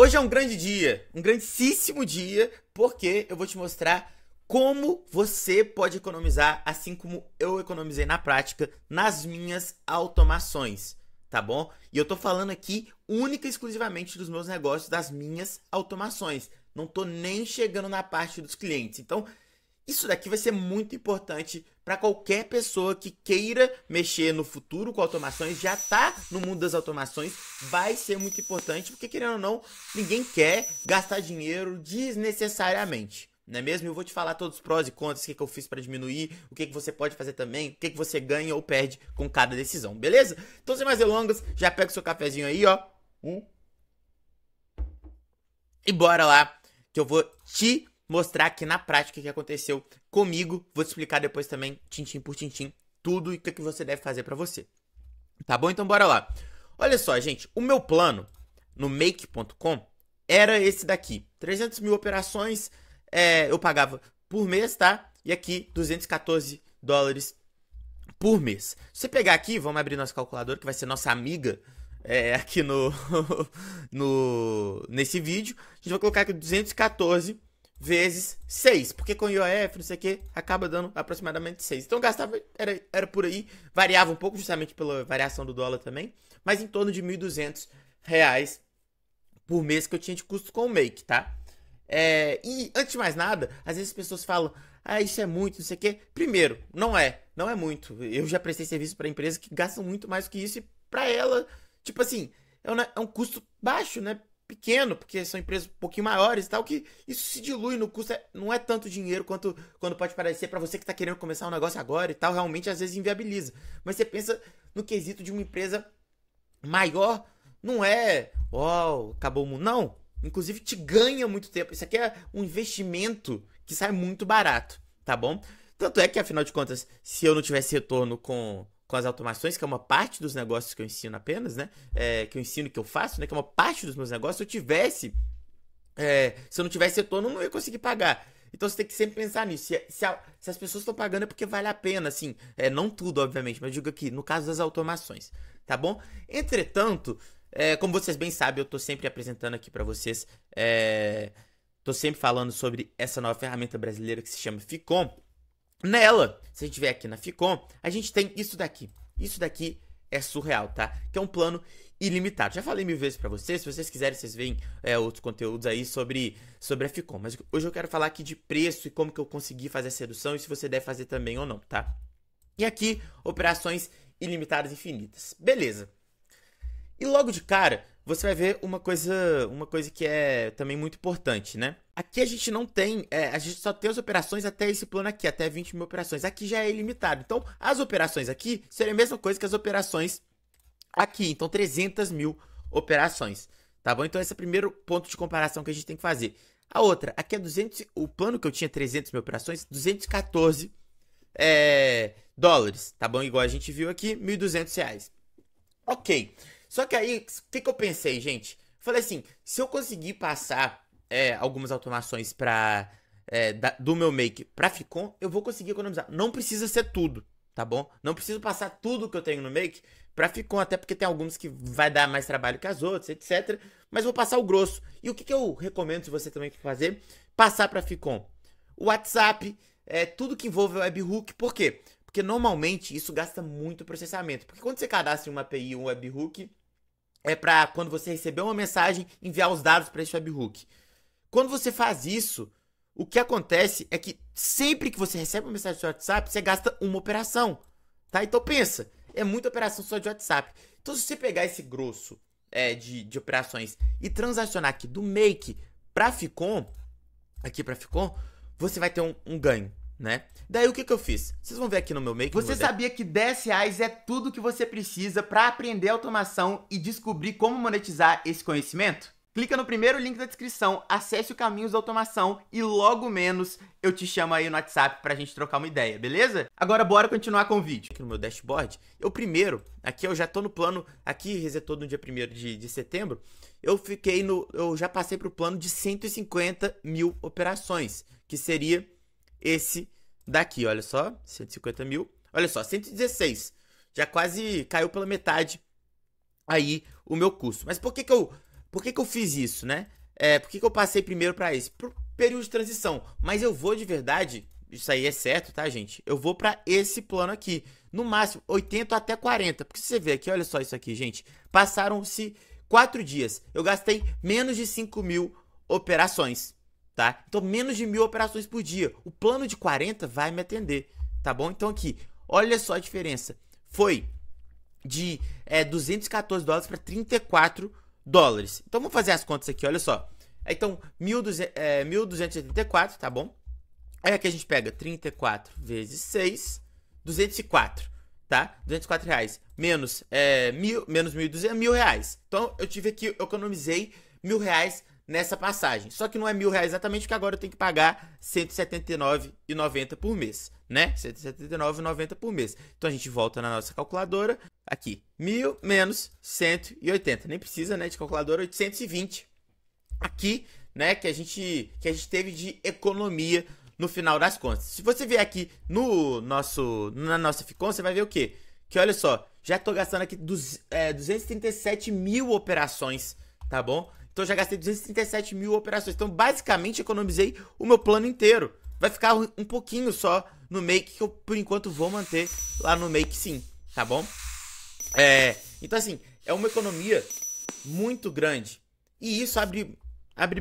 Hoje é um grande dia, um grandíssimo dia, porque eu vou te mostrar como você pode economizar, assim como eu economizei na prática, nas minhas automações, tá bom? E eu tô falando aqui única e exclusivamente dos meus negócios, das minhas automações. Não tô nem chegando na parte dos clientes. Então, isso daqui vai ser muito importante para qualquer pessoa que queira mexer no futuro com automações, já tá no mundo das automações, vai ser muito importante, porque querendo ou não, ninguém quer gastar dinheiro desnecessariamente, não é mesmo? Eu vou te falar todos os prós e contras, o que eu fiz para diminuir, o que você pode fazer também, o que você ganha ou perde com cada decisão, beleza? Então, sem mais delongas, já pega o seu cafezinho aí, ó. E bora lá, que eu vou te mostrar aqui na prática o que aconteceu comigo. Vou te explicar depois também, tintim por tintim, tudo e o que você deve fazer pra você. Tá bom? Então bora lá. Olha só, gente, o meu plano no make.com era esse daqui. 300 mil operações eu pagava por mês, tá? E aqui, 214 dólares por mês. Se você pegar aqui, vamos abrir nosso calculador, que vai ser nossa amiga aqui nesse vídeo. A gente vai colocar aqui 214 vezes 6, porque com IOF, não sei o que, acaba dando aproximadamente 6. Então eu gastava, era por aí, variava um pouco justamente pela variação do dólar também, mas em torno de R$ 1.200 por mês que eu tinha de custo com o Make, tá? E antes de mais nada, às vezes as pessoas falam, ah, isso é muito, não sei o que. Primeiro, não é muito. Eu já prestei serviço para empresas que gastam muito mais do que isso e pra ela, tipo assim, é um custo baixo, né? Pequeno, porque são empresas um pouquinho maiores e tal, que isso se dilui no custo, não é tanto dinheiro quanto quando pode parecer pra você que tá querendo começar um negócio agora e tal, realmente às vezes inviabiliza. Mas você pensa no quesito de uma empresa maior, não é, uau, acabou o mundo, não. Inclusive te ganha muito tempo, isso aqui é um investimento que sai muito barato, tá bom? Tanto é que, afinal de contas, se eu não tivesse retorno com as automações, que é uma parte dos negócios que eu ensino apenas, né? Que eu ensino, que eu faço, né? Que é uma parte dos meus negócios. Se eu não tivesse retorno, eu não ia conseguir pagar. Então você tem que sempre pensar nisso. Se as pessoas estão pagando é porque vale a pena, assim. Não tudo, obviamente, mas eu digo aqui, no caso das automações, tá bom? Entretanto, como vocês bem sabem, eu tô sempre apresentando aqui pra vocês. Tô sempre falando sobre essa nova ferramenta brasileira que se chama Ficom. Nela, se a gente vier aqui na Ficom, a gente tem isso daqui. Isso daqui é surreal, tá? Que é um plano ilimitado. Já falei 1000 vezes pra vocês. Se vocês quiserem, vocês veem outros conteúdos aí sobre a Ficom. Mas hoje eu quero falar aqui de preço e como que eu consegui fazer essa redução e se você deve fazer também ou não, tá? E aqui, operações ilimitadas infinitas. Beleza. E logo de cara, você vai ver uma coisa que é também muito importante, né? Aqui a gente não tem, a gente só tem as operações até esse plano aqui, até 20 mil operações. Aqui já é ilimitado. Então, as operações aqui seriam a mesma coisa que as operações aqui. Então, 300 mil operações, tá bom? Então, esse é o primeiro ponto de comparação que a gente tem que fazer. A outra, aqui é 200, o plano que eu tinha 300 mil operações, 214 dólares, tá bom? Igual a gente viu aqui, R$ 1.200. Ok. Só que aí, o que eu pensei, gente? Falei assim, se eu conseguir passar algumas automações do meu Make pra Ficom, eu vou conseguir economizar. Não precisa ser tudo, tá bom? Não preciso passar tudo que eu tenho no Make pra Ficom, até porque tem alguns que vai dar mais trabalho que as outras, etc. Mas vou passar o grosso. E o que eu recomendo, se você também quer fazer, passar pra Ficom? O WhatsApp, tudo que envolve o webhook. Por quê? Porque normalmente isso gasta muito processamento. Porque quando você cadastra uma API ou um webhook, é para quando você receber uma mensagem, enviar os dados para esse webhook. Quando você faz isso, o que acontece é que sempre que você recebe uma mensagem do seu WhatsApp, você gasta uma operação, tá? Então pensa, é muita operação só de WhatsApp. Então se você pegar esse grosso de operações e transacionar aqui do Make para Ficom, você vai ter um ganho, né? Daí o que eu fiz? Vocês vão ver aqui no meu Make. Você sabia que R$ 10 é tudo que você precisa para aprender automação e descobrir como monetizar esse conhecimento? Clica no primeiro link da descrição, acesse o Caminhos da Automação e logo menos eu te chamo aí no WhatsApp pra gente trocar uma ideia, beleza? Agora bora continuar com o vídeo. Aqui no meu dashboard, aqui eu já tô no plano, aqui resetou no dia 1º de setembro, eu já passei pro plano de 150 mil operações, que seria esse daqui, olha só, 150 mil, olha só, 116, já quase caiu pela metade aí o meu custo. Mas por que eu por que que eu fiz isso, né? Por que que eu passei primeiro pra esse? Pro período de transição. Mas eu vou de verdade, isso aí é certo, tá, gente? Eu vou pra esse plano aqui. No máximo, 80 até 40. Porque se você ver aqui, olha só isso aqui, gente. Passaram-se 4 dias. Eu gastei menos de 5.000 operações, tá? Então, menos de 1.000 operações por dia. O plano de 40 vai me atender, tá bom? Então, aqui, olha só a diferença. Foi de $214 para $34. Então, vamos fazer as contas aqui, olha só. Então, 1.284, tá bom? Aí aqui a gente pega 34 vezes 6, 204, tá? R$ 204 menos 1.200, R$ 1.000. Então, eu tive aqui, eu economizei R$ 1.000 nessa passagem. Só que não é R$ 1.000 exatamente, porque agora eu tenho que pagar R$ 179,90 por mês, né? R$ 179,90 por mês. Então, a gente volta na nossa calculadora. Aqui, 1.000 menos 180. Nem precisa, né, de calculadora, 820. Aqui, né, que a gente teve de economia no final das contas. Se você vier aqui na nossa Ficom, você vai ver o quê? Que olha só, já tô gastando aqui 237.000 operações, tá bom? Então já gastei 237.000 operações. Então basicamente economizei o meu plano inteiro. Vai ficar um pouquinho só no Make, que eu por enquanto vou manter lá no Make sim, tá bom? Então assim, é uma economia muito grande. E isso abre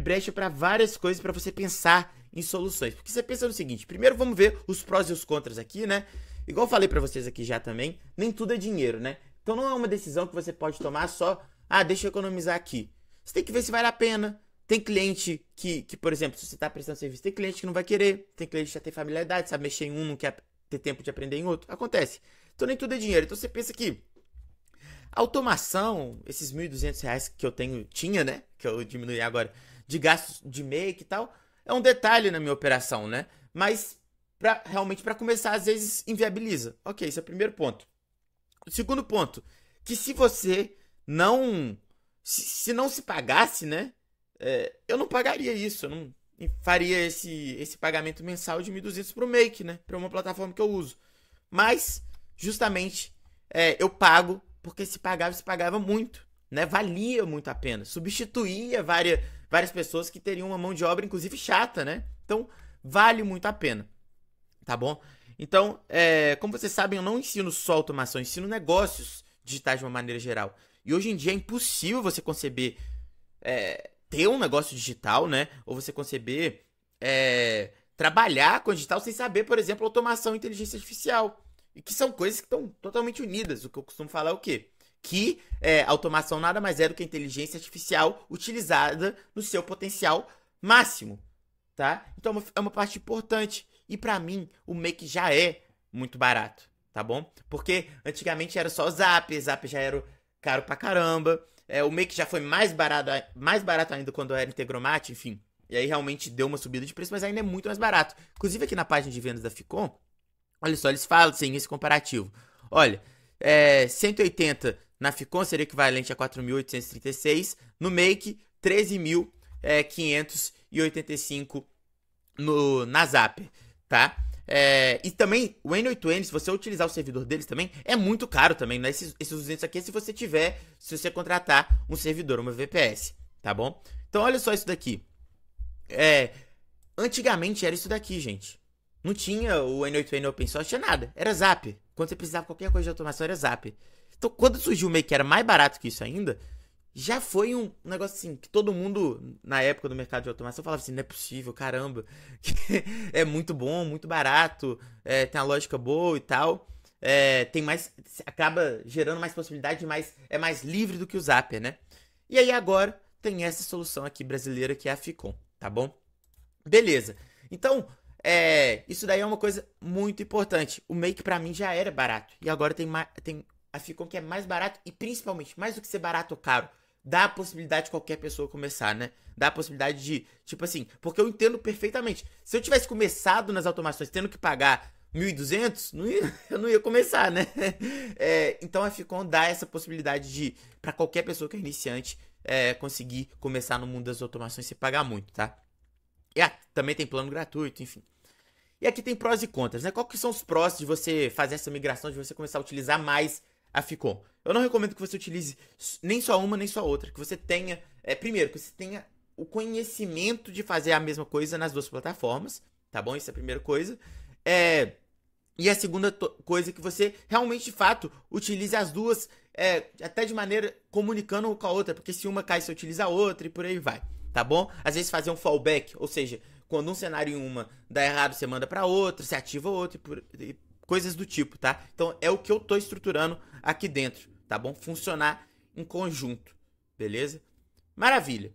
brecha para várias coisas para você pensar em soluções. Porque você pensa no seguinte, primeiro vamos ver os prós e os contras aqui, né? Igual eu falei pra vocês aqui já também, nem tudo é dinheiro, né? Então não é uma decisão que você pode tomar só, deixa eu economizar aqui. Você tem que ver se vale a pena. Tem cliente que por exemplo, se você tá prestando serviço, tem cliente que não vai querer, tem cliente que já tem familiaridade, sabe mexer em um, não quer ter tempo de aprender em outro. Acontece. Então nem tudo é dinheiro. Então você pensa que a automação, esses R$ 1.200 que eu tinha, né? Que eu diminui agora, de gastos de make e tal, é um detalhe na minha operação, né? Mas, realmente, para começar, às vezes, inviabiliza. Ok, esse é o primeiro ponto. O segundo ponto, que se você não... Se não se pagasse, né? Eu não pagaria isso, eu não faria esse pagamento mensal de 1.200 pro Make, né? Para uma plataforma que eu uso. Mas, justamente, eu pago, porque se pagava muito, né? Valia muito a pena. Substituía várias pessoas que teriam uma mão de obra, inclusive chata, né? Então, vale muito a pena, tá bom? Então, como vocês sabem, eu não ensino só automação, eu ensino negócios digitais de uma maneira geral. E hoje em dia é impossível você conceber, ter um negócio digital, né? Ou você conceber, trabalhar com digital sem saber, por exemplo, automação e inteligência artificial. E que são coisas que estão totalmente unidas. O que eu costumo falar é o quê? Que automação nada mais é do que a inteligência artificial utilizada no seu potencial máximo, tá? Então é uma parte importante. E pra mim, o Make já é muito barato, tá bom? Porque antigamente era só o Zap já era caro pra caramba. O Make já foi mais barato ainda quando era Integromat, enfim. E aí realmente deu uma subida de preço, mas ainda é muito mais barato. Inclusive aqui na página de vendas da Ficom, olha só, eles falam sem esse comparativo. Olha, 180 na Ficom seria equivalente a 4.836. No Make, 13.585 na Zap, tá? E também, o N8N, se você utilizar o servidor deles também, é muito caro também, né? Esses 200 aqui é se você contratar um servidor, uma VPS, tá bom? Então, olha só isso daqui. Antigamente era isso daqui, gente. Não tinha o N8N Open Source, tinha nada. Era Zap. Quando você precisava de qualquer coisa de automação, era Zap. Então, quando surgiu o Make, que era mais barato que isso ainda, já foi um negócio assim, que todo mundo, na época do mercado de automação, falava assim, não é possível, caramba, é muito bom, muito barato, tem uma lógica boa e tal, acaba gerando mais possibilidade, é mais livre do que o Zapier, né? E aí agora tem essa solução aqui brasileira que é a Ficom, tá bom? Beleza. Então, isso daí é uma coisa muito importante. O Make pra mim já era barato, e agora tem a Ficom que é mais barato e principalmente, mais do que ser barato ou caro, dá a possibilidade de qualquer pessoa começar, né? Dá a possibilidade de, tipo assim, porque eu entendo perfeitamente. Se eu tivesse começado nas automações tendo que pagar 1.200, eu não ia começar, né? Então a Ficom dá essa possibilidade de, pra qualquer pessoa que é iniciante, conseguir começar no mundo das automações sem pagar muito, tá? E também tem plano gratuito, enfim. E aqui tem prós e contras, né? Qual que são os prós de você fazer essa migração, de você começar a utilizar mais a Ficom? Eu não recomendo que você utilize nem só uma, nem só outra. Que você tenha Primeiro, que você tenha o conhecimento de fazer a mesma coisa nas duas plataformas, tá bom? Isso é a primeira coisa. E a segunda coisa é que você realmente, de fato, utilize as duas, até de maneira comunicando uma com a outra, porque se uma cai, você utiliza a outra e por aí vai, tá bom? Às vezes fazer um fallback, ou seja, quando um cenário em uma dá errado, você manda pra outra, você ativa outra e coisas do tipo, tá? Então é o que eu tô estruturando aqui dentro, tá bom? Funcionar em conjunto, beleza? Maravilha.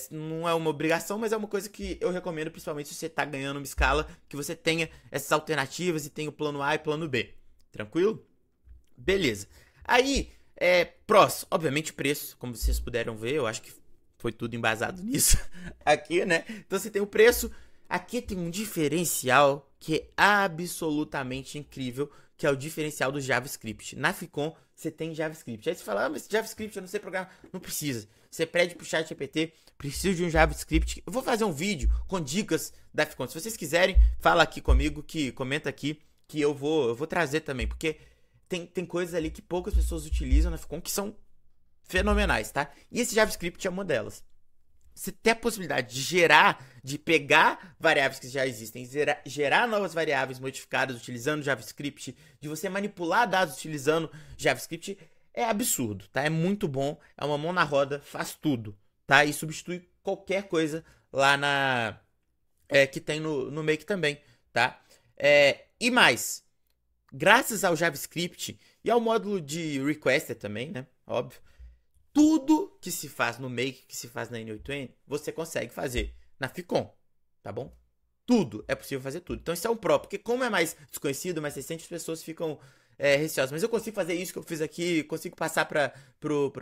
Não é uma obrigação, mas é uma coisa que eu recomendo, principalmente se você tá ganhando uma escala, que você tenha essas alternativas e tenha o plano A e plano B. Tranquilo? Beleza. Aí, prós, obviamente preço, como vocês puderam ver, eu acho que foi tudo embasado nisso aqui, né? Então você tem o preço, aqui tem um diferencial que é absolutamente incrível, que é o diferencial do JavaScript. Na Ficon, você tem JavaScript. Aí você fala, mas JavaScript eu não sei programar. Não precisa. Você pede pro ChatGPT, preciso de um JavaScript. Eu vou fazer um vídeo com dicas da Ficon. Se vocês quiserem, fala aqui comigo, comenta aqui, que eu vou trazer também. Porque tem coisas ali que poucas pessoas utilizam na Ficon que são fenomenais, tá? E esse JavaScript é uma delas. Você tem a possibilidade de pegar variáveis que já existem, gerar novas variáveis modificadas utilizando JavaScript, de você manipular dados utilizando JavaScript, é absurdo, tá? É muito bom, é uma mão na roda, faz tudo, tá? E substitui qualquer coisa lá que tem no Make também, tá? E mais, graças ao JavaScript e ao módulo de Requester também, né? Óbvio. Tudo que se faz no Make, que se faz na N8N, você consegue fazer na Ficon, tá bom? Tudo, é possível fazer tudo. Então isso é um pró, porque como é mais desconhecido, mais recente, as pessoas ficam receosas. Mas eu consigo fazer isso que eu fiz aqui, consigo passar pra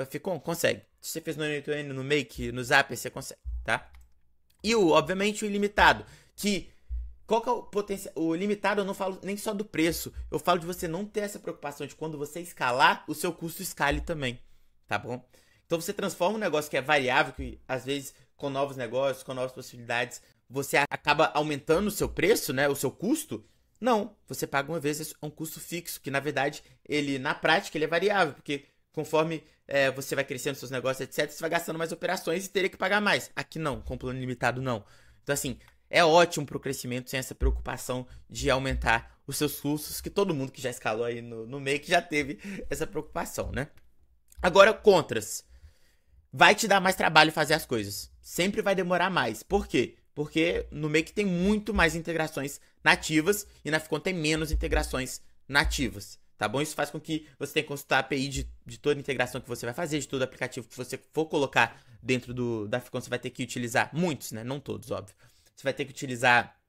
Ficon? Consegue. Se você fez no N8N, no Make, no Zapier, você consegue, tá? E obviamente o ilimitado, que... Qual que é o potencial? O limitado eu não falo nem só do preço, eu falo de você não ter essa preocupação de quando você escalar, o seu custo escale também, tá bom? Então você transforma um negócio que é variável, que às vezes com novos negócios, com novas possibilidades, você acaba aumentando o seu preço, né, o seu custo. Não, você paga uma vez um custo fixo, que na verdade, na prática, ele é variável, porque conforme você vai crescendo seus negócios, etc, você vai gastando mais operações e teria que pagar mais. Aqui não, com plano limitado não. Então assim, é ótimo pro crescimento sem essa preocupação de aumentar os seus custos, que todo mundo que já escalou aí no Make já teve essa preocupação, né? Agora, contras. Vai te dar mais trabalho fazer as coisas. Sempre vai demorar mais. Por quê? Porque no Make tem muito mais integrações nativas e na Ficon tem menos integrações nativas. Tá bom? Isso faz com que você tenha que consultar a API de toda a integração que você vai fazer, de todo aplicativo que você for colocar dentro da Ficon. Você vai ter que utilizar muitos, né? Não todos, óbvio. Você vai ter que utilizar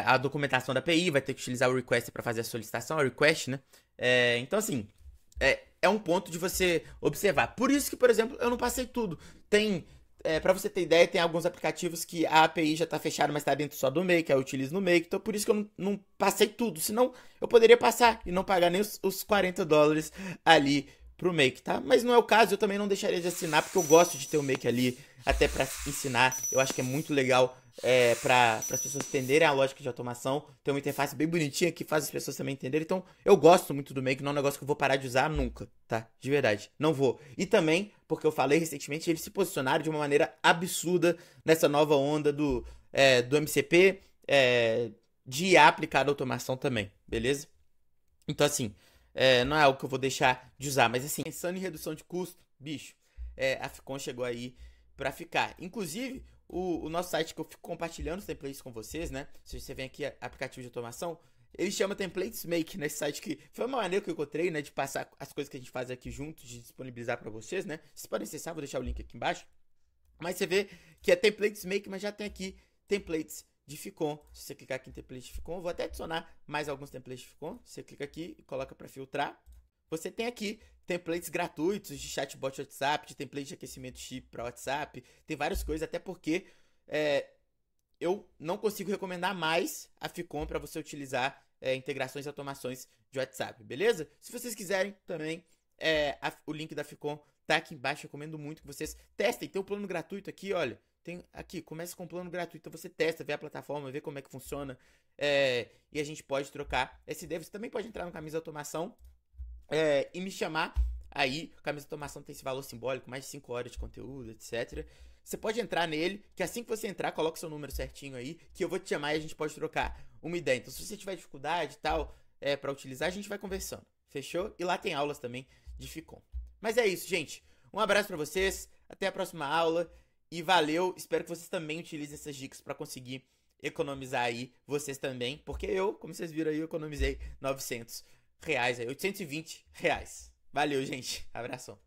a documentação da API, vai ter que utilizar o request para fazer a solicitação, a request, né? Então, assim, é um ponto de você observar. Por isso que, por exemplo, eu não passei tudo. Para você ter ideia, tem alguns aplicativos que a API já tá fechada, mas tá dentro só do Make, eu utilizo no Make. Então, por isso que eu não passei tudo. Senão, eu poderia passar e não pagar nem os $40 ali pro Make, tá? Mas não é o caso, eu também não deixaria de assinar, porque eu gosto de ter o Make ali, até para ensinar. Eu acho que é muito legal para as pessoas entenderem a lógica de automação. Tem uma interface bem bonitinha que faz as pessoas também entenderem. Então, eu gosto muito do Make, não é um negócio que eu vou parar de usar nunca, tá? De verdade, não vou. E também, porque eu falei recentemente, eles se posicionaram de uma maneira absurda nessa nova onda do MCP, de IA aplicada à automação também, beleza? Então, assim, não é algo que eu vou deixar de usar. Mas, assim, pensando em redução de custo, bicho, a Ficon chegou aí pra ficar. Inclusive, o nosso site, que eu fico compartilhando os templates com vocês, né? Se você vem aqui, aplicativo de automação, ele chama Templates Make nesse site, que foi uma maneira que eu encontrei, né? De passar as coisas que a gente faz aqui juntos, de disponibilizar pra vocês, né? Vocês podem acessar, vou deixar o link aqui embaixo. Mas você vê que é Templates Make, mas já tem aqui templates de Ficon. Se você clicar aqui em template de Ficon, eu vou até adicionar mais alguns templates de Ficon. Você clica aqui e coloca para filtrar. Você tem aqui templates gratuitos de chatbot WhatsApp, de template de aquecimento chip para WhatsApp. Tem várias coisas, até porque eu não consigo recomendar mais a Ficon para você utilizar integrações e automações de WhatsApp, beleza? Se vocês quiserem também, o link da Ficon tá aqui embaixo. Eu recomendo muito que vocês testem. Tem um plano gratuito aqui, olha. Tem aqui, começa com um plano gratuito. Então você testa, vê a plataforma, vê como é que funciona. E a gente pode trocar essa ideia. Você também pode entrar no Camisa Automação e me chamar Aí, o Camisa de Automação tem esse valor simbólico, mais de 5 horas de conteúdo, etc. Você pode entrar nele, que assim que você entrar, coloca o seu número certinho aí, que eu vou te chamar e a gente pode trocar uma ideia. Então, se você tiver dificuldade e tal, pra utilizar, a gente vai conversando. Fechou? E lá tem aulas também de Ficom. Mas é isso, gente. Um abraço pra vocês, até a próxima aula e valeu. Espero que vocês também utilizem essas dicas pra conseguir economizar aí, vocês também, porque eu, como vocês viram aí, eu economizei R$ 900, aí, R$ 820. Valeu, gente. Abração.